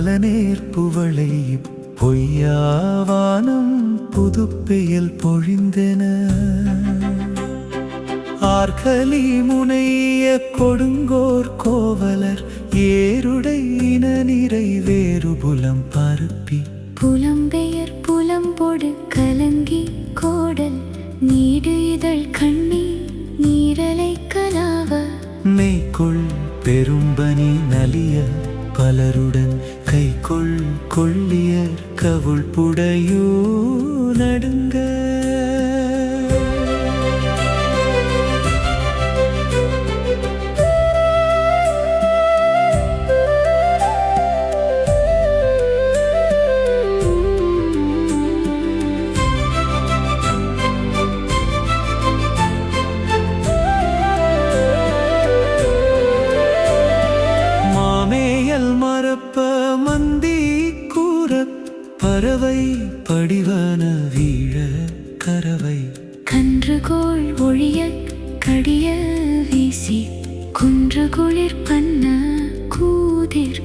பல நேர்ப்புவளை பொய்யாவானம் புதுப்பெயல் பொழிந்தன ஆர்கலி முனைய கொடுங்கோர் கோவலர் ஏருடை இன நிறை வேறு புலம் பரப்பி புலம்பெயர் புலம்பொடு கலங்கி கோடல் நீடு இதழ் கண்ணி நீரலை கலாவ மெய்கொள் பெரும்பனி நலிய பலருடன் கைகொள் கொள்ளியர் கவுள் புடையூ நடுங்க மரப்ப மந்தி கூறப் பறவை படிவன வீழ கரவை கன்றுகோள் ஒழிய கடிய வீசி குன்று குளிர் பண்ண கூதிர்